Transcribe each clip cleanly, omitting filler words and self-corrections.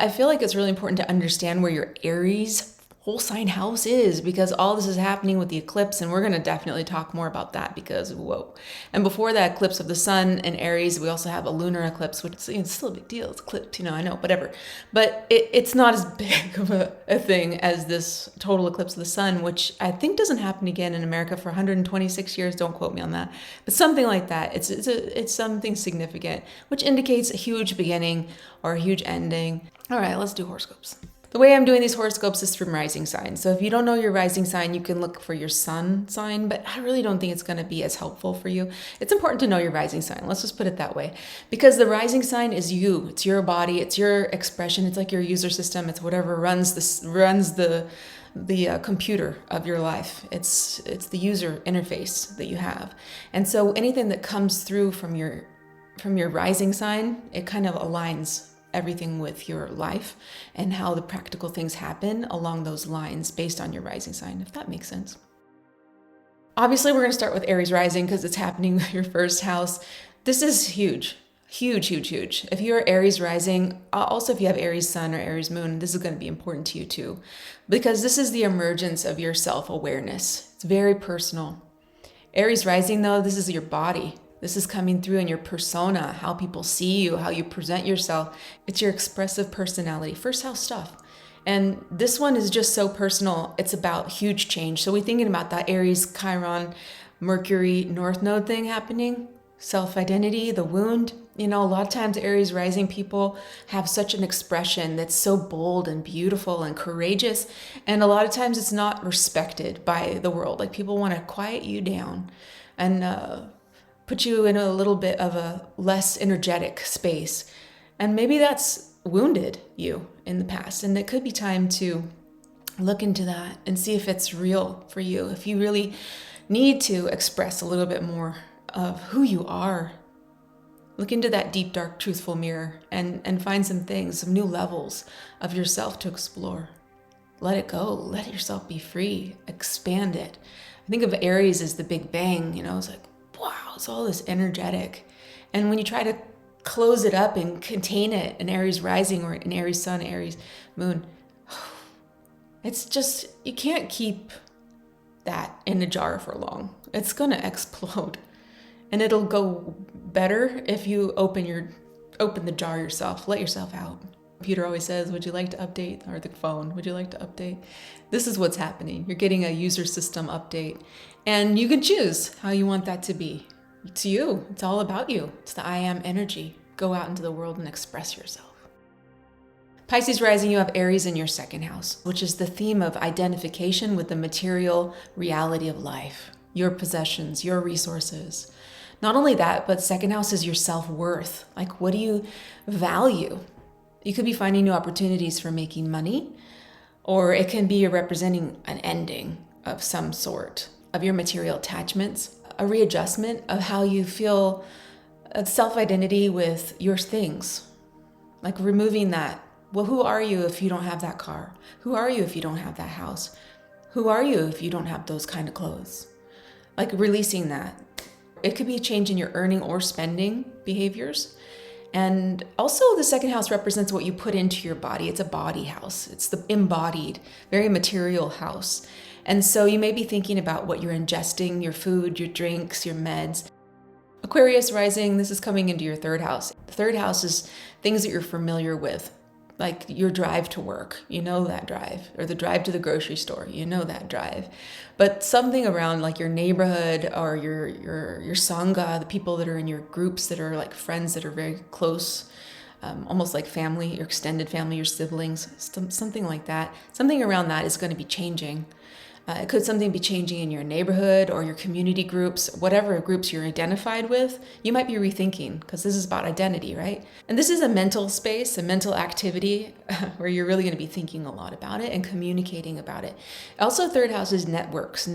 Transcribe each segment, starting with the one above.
I feel like it's really important to understand where your Aries whole sign house is, because all this is happening with the eclipse, and we're going to definitely talk more about that because whoa. And before that eclipse of the sun in Aries, we also have a lunar eclipse, which is still a big deal. It's eclipsed, I know, whatever. But it's not as big of a thing as this total eclipse of the sun, which I think doesn't happen again in America for 126 years. Don't quote me on that, but something like that. It's something significant, which indicates a huge beginning or a huge ending. All right, let's do horoscopes. The way I'm doing these horoscopes is from rising sign. So if you don't know your rising sign, you can look for your sun sign, but I really don't think it's going to be as helpful for you. It's important to know your rising sign. Let's just put it that way, because the rising sign is you. It's your body. It's your expression. It's like your user system. It's whatever runs the computer of your life. It's the user interface that you have. And so anything that comes through from your rising sign, it kind of aligns everything with your life and how the practical things happen along those lines based on your rising sign, if that makes sense. Obviously, we're going to start with Aries Rising because it's happening with your first house. This is huge. Huge. If you're Aries Rising, also if you have Aries Sun or Aries Moon, this is going to be important to you too, because this is the emergence of your self-awareness. It's very personal. Aries Rising, though, this is your body. This is coming through in your persona, how people see you, how you present yourself. It's your expressive personality, first house stuff. And this one is just so personal. It's about huge change. So we're thinking about that Aries, Chiron, Mercury, North Node thing happening, self-identity, the wound. A lot of times Aries rising people have such an expression that's so bold and beautiful and courageous. And a lot of times it's not respected by the world. Like people want to quiet you down and put you in a little bit of a less energetic space. And maybe that's wounded you in the past. And it could be time to look into that and see if it's real for you. If you really need to express a little bit more of who you are, look into that deep, dark, truthful mirror and find some things, some new levels of yourself to explore. Let it go. Let yourself be free. Expand it. I think of Aries as the Big Bang. It's like, wow, it's all this energetic. And when you try to close it up and contain it in Aries rising or in Aries sun, Aries moon, it's just, you can't keep that in a jar for long. It's going to explode. And it'll go better if you open the jar yourself, let yourself out. Computer always says, would you like to update? Or the phone, would you like to update? This is what's happening. You're getting a user system update. And you can choose how you want that to be. It's you. It's all about you. It's the I am energy. Go out into the world and express yourself. Pisces rising, you have Aries in your second house, which is the theme of identification with the material reality of life, your possessions, your resources. Not only that, but second house is your self-worth. Like, what do you value? You could be finding new opportunities for making money, or it can be representing an ending of some sort of your material attachments, a readjustment of how you feel, a self-identity with your things, like removing that. Well, who are you if you don't have that car? Who are you if you don't have that house? Who are you if you don't have those kind of clothes? Like releasing that. It could be a change in your earning or spending behaviors. And also the second house represents what you put into your body. It's a body house. It's the embodied, very material house. And so you may be thinking about what you're ingesting, your food, your drinks, your meds. Aquarius rising, this is coming into your third house. The third house is things that you're familiar with, like your drive to work, that drive, or the drive to the grocery store, that drive. But something around like your neighborhood or your sangha, the people that are in your groups that are like friends that are very close, almost like family, your extended family, your siblings, something like that. Something around that is going to be changing. It could something be changing in your neighborhood or your community groups, whatever groups you're identified with, you might be rethinking, because this is about identity, right? And this is a mental space, a mental activity where you're really going to be thinking a lot about it and communicating about it. Also, third house is networks,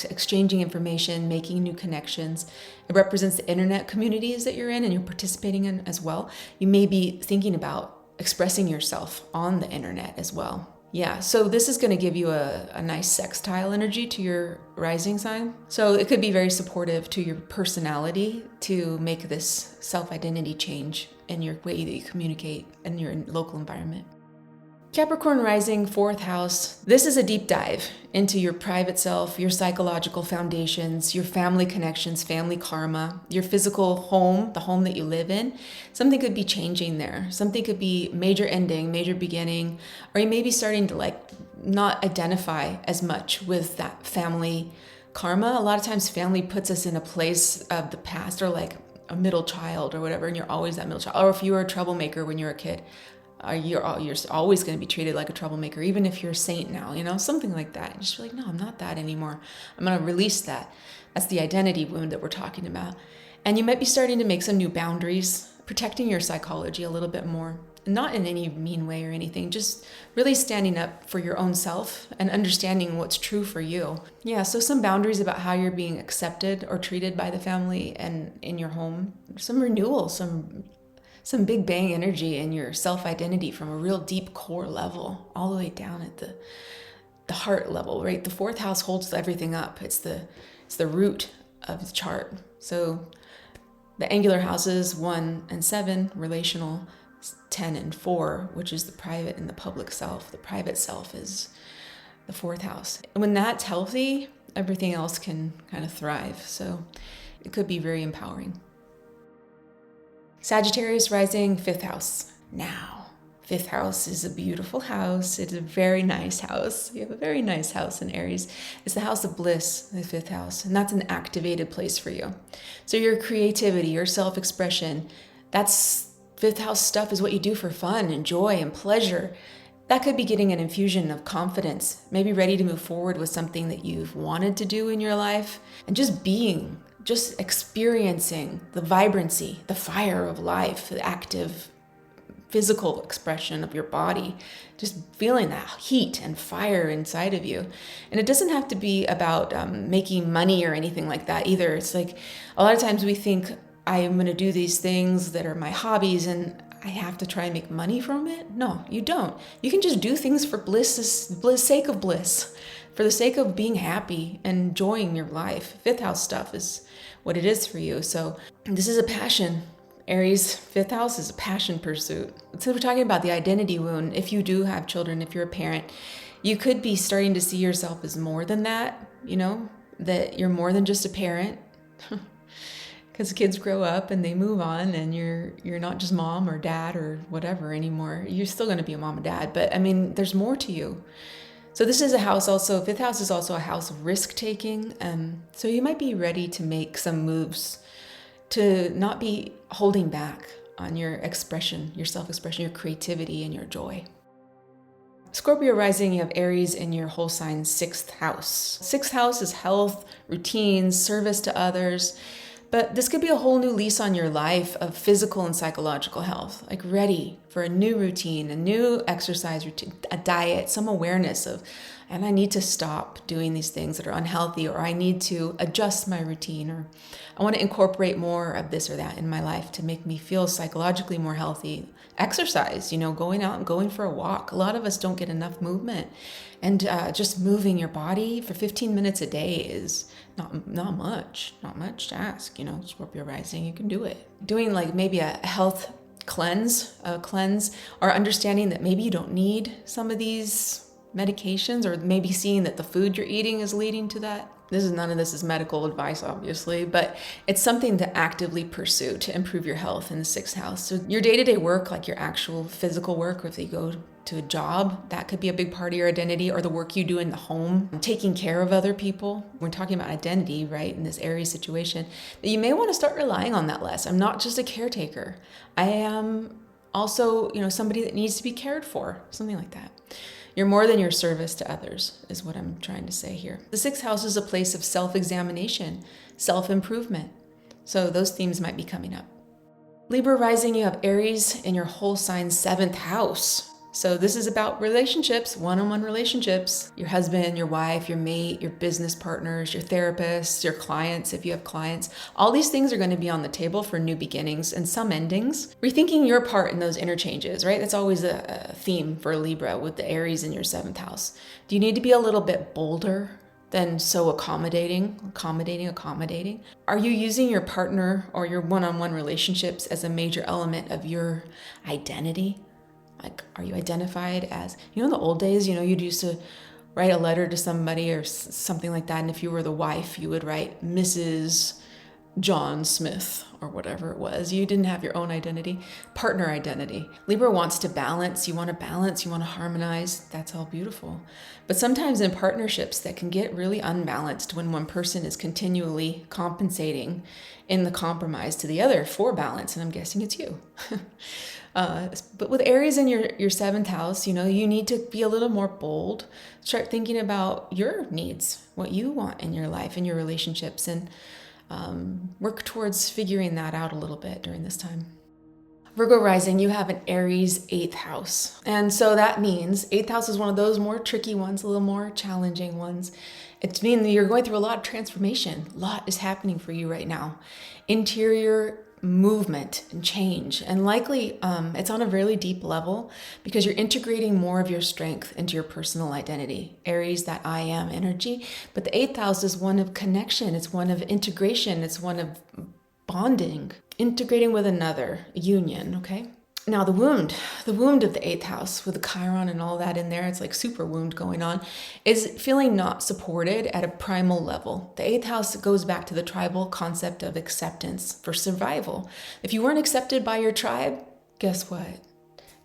exchanging information, making new connections. It represents the internet communities that you're in and you're participating in as well. You may be thinking about expressing yourself on the internet as well. Yeah, so this is going to give you a nice sextile energy to your rising sign. So it could be very supportive to your personality to make this self-identity change in your way that you communicate in your local environment. Capricorn Rising, fourth house. This is a deep dive into your private self, your psychological foundations, your family connections, family karma, your physical home, the home that you live in. Something could be changing there. Something could be major ending, major beginning, or you may be starting to not identify as much with that family karma. A lot of times family puts us in a place of the past, or like a middle child or whatever, and you're always that middle child. Or if you were a troublemaker when you were a kid, you're always going to be treated like a troublemaker, even if you're a saint now, something like that. Just be like, no, I'm not that anymore. I'm going to release that. That's the identity wound that we're talking about. And you might be starting to make some new boundaries, protecting your psychology a little bit more. Not in any mean way or anything, just really standing up for your own self and understanding what's true for you. Yeah, so some boundaries about how you're being accepted or treated by the family and in your home. Some renewal, some big bang energy in your self-identity from a real deep core level, all the way down at the heart level, right? The fourth house holds everything up. It's the root of the chart. So the angular houses 1 and 7, relational, 10 and 4, which is the private and the public self. The private self is the fourth house. And when that's healthy, everything else can kind of thrive. So it could be very empowering. Sagittarius Rising, fifth house. Now, fifth house is a beautiful house. It's a very nice house. You have a very nice house in Aries. It's the house of bliss, the fifth house, and that's an activated place for you. So your creativity, your self-expression, that's fifth house stuff is what you do for fun and joy and pleasure. That could be getting an infusion of confidence, maybe ready to move forward with something that you've wanted to do in your life, and just experiencing the vibrancy, the fire of life, the active physical expression of your body, just feeling that heat and fire inside of you. And it doesn't have to be about making money or anything like that either. It's like a lot of times we think, I'm going to do these things that are my hobbies and I have to try and make money from it. No, you don't. You can just do things for sake of bliss, for the sake of being happy and enjoying your life. Fifth house stuff is what it is for you. So this is a passion. Aries, fifth house is a passion pursuit. So we're talking about the identity wound. If you do have children, if you're a parent, you could be starting to see yourself as more than that, that you're more than just a parent. Because kids grow up and they move on, and you're not just mom or dad or whatever anymore. You're still going to be a mom and dad, but there's more to you. So this is a house also, fifth house is also a house of risk-taking. So you might be ready to make some moves to not be holding back on your expression, your self-expression, your creativity, and your joy. Scorpio Rising, you have Aries in your whole sign, sixth house. Sixth house is health, routines, service to others. But this could be a whole new lease on your life of physical and psychological health, like ready for a new routine, a new exercise routine, a diet, some awareness of, and I need to stop doing these things that are unhealthy, or I need to adjust my routine, or I want to incorporate more of this or that in my life to make me feel psychologically more healthy. Exercise, going out and going for a walk. A lot of us don't get enough movement, and just moving your body for 15 minutes a day is not much to ask. Scorpio Rising, you can do it. Doing like maybe a health cleanse, or understanding that maybe you don't need some of these medications, or maybe seeing that the food you're eating is leading to that. None of this is medical advice, obviously, but it's something to actively pursue to improve your health in the sixth house. So your day-to-day work, like your actual physical work, or if you go to a job, that could be a big part of your identity, or the work you do in the home, taking care of other people. We're talking about identity, right, in this Aries situation, that you may want to start relying on that less. I'm not just a caretaker. I am also, somebody that needs to be cared for, something like that. You're more than your service to others, is what I'm trying to say here. The sixth house is a place of self-examination, self-improvement. So those themes might be coming up. Libra Rising, you have Aries in your whole sign, seventh house. So this is about relationships, one-on-one relationships. Your husband, your wife, your mate, your business partners, your therapists, your clients, if you have clients. All these things are going to be on the table for new beginnings and some endings. Rethinking your part in those interchanges, right? That's always a theme for Libra with the Aries in your seventh house. Do you need to be a little bit bolder than so accommodating? Are you using your partner or your one-on-one relationships as a major element of your identity? Like, are you identified as, in the old days, you'd used to write a letter to somebody or something like that. And if you were the wife, you would write Mrs. John Smith or whatever it was. You didn't have your own identity, partner identity. Libra wants to balance. You want to balance, you want to harmonize. That's all beautiful. But sometimes in partnerships that can get really unbalanced when one person is continually compensating in the compromise to the other for balance. And I'm guessing it's you. But with Aries in your seventh house, you need to be a little more bold. Start thinking about your needs, what you want in your life, in your relationships, and work towards figuring that out a little bit during this time. Virgo Rising, you have an Aries 8th house. And so that means 8th house is one of those more tricky ones, a little more challenging ones. It means that you're going through a lot of transformation. A lot is happening for you right now. Interior movement and change, and likely it's on a really deep level because you're integrating more of your strength into your personal identity. Aries, that I am energy, but the 8th house is one of connection, it's one of integration, it's one of bonding, integrating with another, union. Okay, now the wound of the 8th house with the Chiron and all that in there, it's like super wound going on, is feeling not supported at a primal level. The 8th house goes back to the tribal concept of acceptance for survival. If you weren't accepted by your tribe, guess what?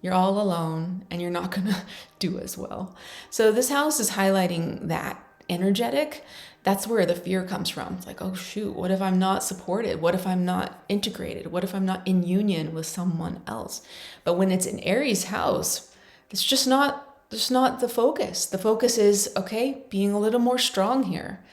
You're all alone and you're not gonna do as well. So this house is highlighting that energetic. That's where the fear comes from. It's like, oh shoot, what if I'm not supported? What if I'm not integrated? What if I'm not in union with someone else? But when it's an Aries house, it's just not the focus. The focus is, okay, being a little more strong here,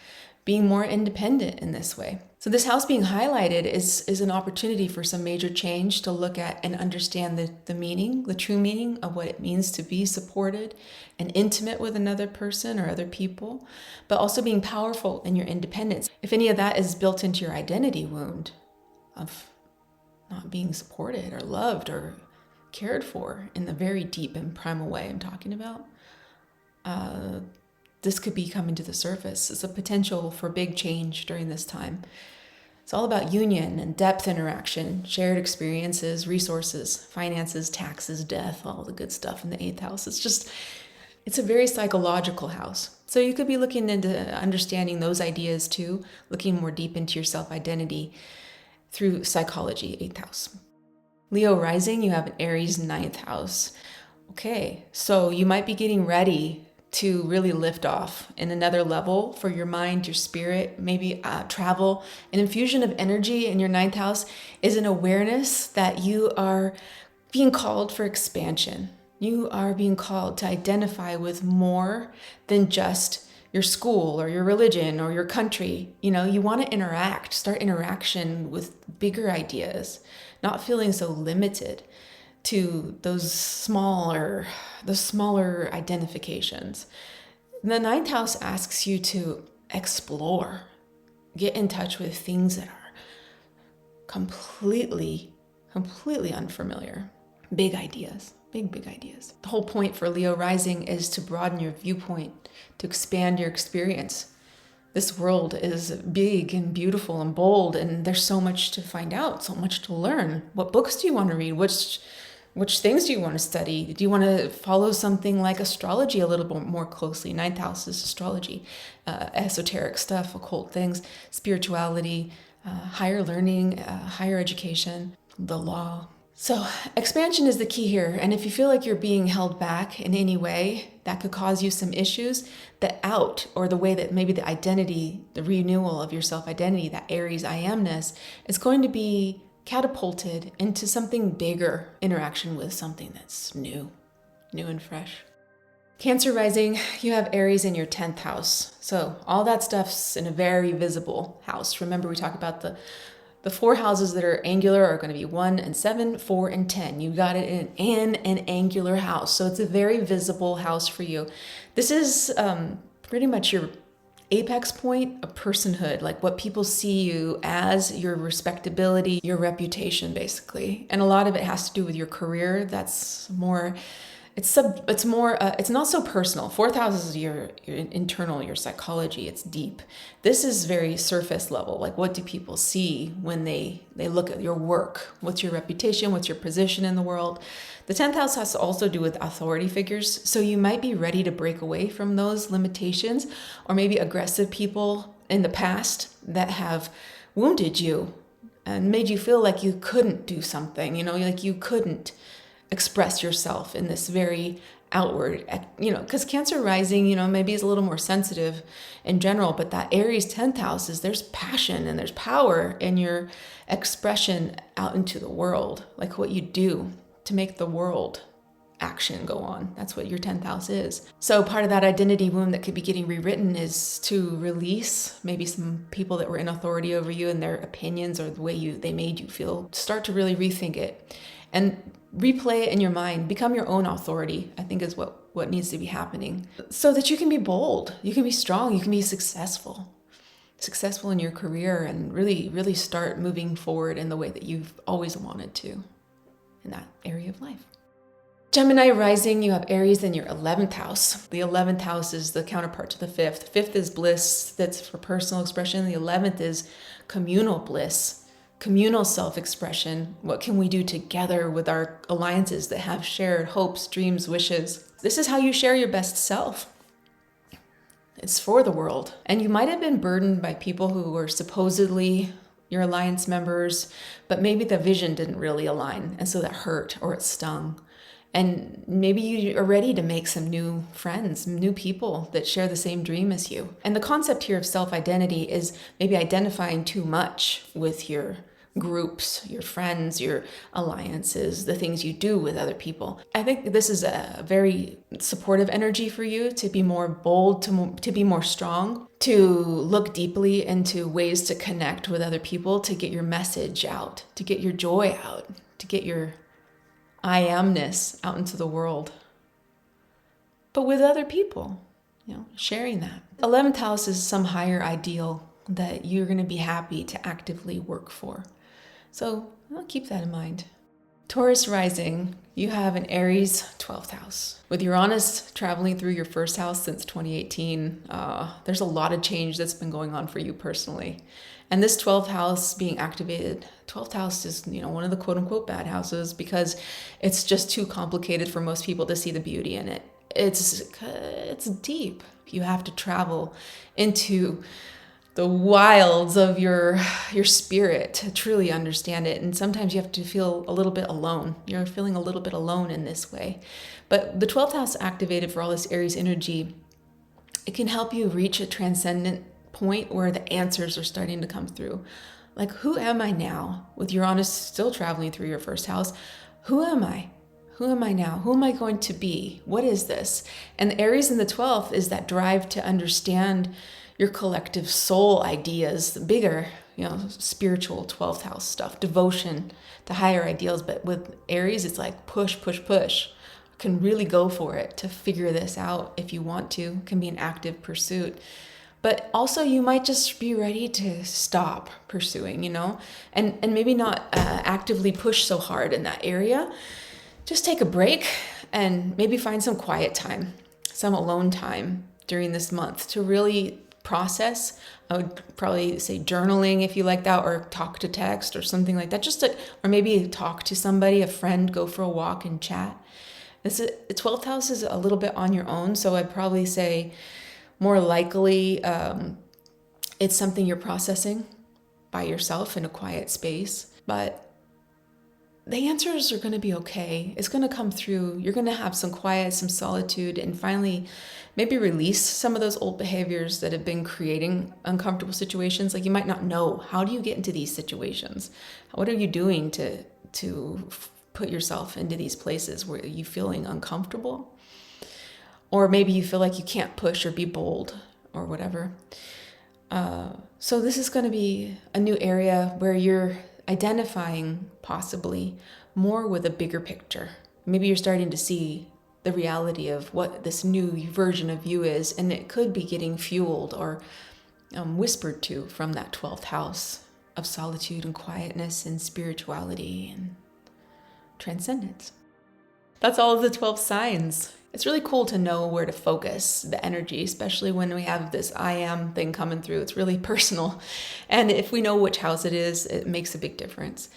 being more independent in this way. So this house being highlighted is an opportunity for some major change to look at and understand the meaning, the true meaning of what it means to be supported and intimate with another person or other people, but also being powerful in your independence. If any of that is built into your identity wound of not being supported or loved or cared for in the very deep and primal way I'm talking about, this could be coming to the surface. It's a potential for big change during this time. It's all about union and depth interaction, shared experiences, resources, finances, taxes, death, all the good stuff in the 8th house. It's a very psychological house. So you could be looking into understanding those ideas too, looking more deep into your self-identity through psychology, 8th house. Leo Rising, you have an Aries 9th house. Okay, so you might be getting ready to really lift off in another level for your mind, your spirit, maybe travel. An infusion of energy in your 9th house is an awareness that you are being called for expansion. You are being called to identify with more than just your school or your religion or your country. You want to start interaction with bigger ideas, not feeling so limited to those smaller identifications. The 9th house asks you to explore, get in touch with things that are completely unfamiliar. Big ideas, big ideas. The whole point for Leo Rising is to broaden your viewpoint, to expand your experience. This world is big and beautiful and bold, and there's so much to find out, so much to learn. What books do you want to read? Which things do you want to study? Do you want to follow something like astrology a little bit more closely? 9th house is astrology, esoteric stuff, occult things, spirituality, higher learning, higher education, the law. So expansion is the key here. And if you feel like you're being held back in any way, that could cause you some issues. The out, or the way that maybe the identity, the renewal of your self-identity, that Aries I amness, is going to be catapulted into something bigger, interaction with something that's new and fresh. Cancer Rising, you have Aries in your 10th house. So all that stuff's in a very visible house. Remember, we talked about the 4 houses that are angular are going to be 1 and 7, 4 and 10. You got it in an angular house. So it's a very visible house for you. This is pretty much your apex point of personhood, like what people see you as, your respectability, your reputation, basically. And a lot of it has to do with your career. That's more it's more, it's not so personal. Fourth house is your internal, your psychology. It's deep. This is very surface level. Like, what do people see when they look at your work? What's your reputation? What's your position in the world? The 10th house has to also do with authority figures. So you might be ready to break away from those limitations, or maybe aggressive people in the past that have wounded you and made you feel like you couldn't do something, like you couldn't express yourself in this very outward, because Cancer rising, maybe is a little more sensitive in general, but that Aries 10th house is there's passion and there's power in your expression out into the world, like what you do to make the world action go on. That's what your 10th house is. So part of that identity wound that could be getting rewritten is to release maybe some people that were in authority over you and their opinions or the way they made you feel. Start to really rethink it and replay it in your mind. Become your own authority, I think, is what needs to be happening, so that you can be bold, you can be strong, you can be successful in your career, and really, really start moving forward in the way that you've always wanted to in that area of life. Gemini rising, you have Aries in your 11th house. The 11th house is the counterpart to the 5th. 5th is bliss, that's for personal expression. The 11th is communal bliss, communal self-expression. What can we do together with our alliances that have shared hopes, dreams, wishes? This is how you share your best self. It's for the world. And you might have been burdened by people who were supposedly your alliance members, but maybe the vision didn't really align. And so that hurt or it stung. And maybe you are ready to make some new friends, new people that share the same dream as you. And the concept here of self-identity is maybe identifying too much with your groups, your friends, your alliances, the things you do with other people. I think this is a very supportive energy for you to be more bold, to be more strong, to look deeply into ways to connect with other people, to get your message out, to get your joy out, to get your I amness out into the world, but with other people, sharing that. 11th house is some higher ideal that you're going to be happy to actively work for. So I'll keep that in mind. Taurus rising, you have an Aries 12th house. With Uranus traveling through your first house since 2018, there's a lot of change that's been going on for you personally. And this 12th house being activated, 12th house is, one of the quote unquote bad houses because it's just too complicated for most people to see the beauty in it. It's deep. You have to travel into the wilds of your spirit to truly understand it. And sometimes you have to feel a little bit alone. You're feeling a little bit alone in this way. But the 12th house activated for all this Aries energy, it can help you reach a transcendent point where the answers are starting to come through. Like, who am I now? With Uranus still traveling through your first house, who am I? Who am I now? Who am I going to be? What is this? And the Aries in the 12th is that drive to understand your collective soul ideas, the bigger, spiritual 12th house stuff, devotion to higher ideals. But with Aries, it's like push, push, push. You can really go for it to figure this out if you want to. It can be an active pursuit. But also you might just be ready to stop pursuing, and maybe not actively push so hard in that area. Just take a break and maybe find some quiet time, some alone time during this month to really process. I would probably say journaling if you like that, or talk to text or something like that. Or maybe talk to somebody, a friend, go for a walk and chat. The 12th house is a little bit on your own, so I'd probably say more likely it's something you're processing by yourself in a quiet space. But the answers are going to be okay. It's going to come through. You're going to have some quiet, some solitude, and finally maybe release some of those old behaviors that have been creating uncomfortable situations. Like, you might not know, how do you get into these situations? What are you doing to put yourself into these places where you're feeling uncomfortable? Or maybe you feel like you can't push or be bold or whatever. So this is going to be a new area where you're identifying possibly more with a bigger picture. Maybe you're starting to see the reality of what this new version of you is, and it could be getting fueled or whispered to from that 12th house of solitude and quietness and spirituality and transcendence. That's all of the 12 signs. It's really cool to know where to focus the energy, especially when we have this I am thing coming through. It's really personal. And if we know which house it is, it makes a big difference.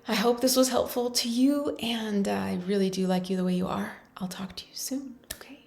I hope this was helpful to you, and I really do like you the way you are. I'll talk to you soon, okay?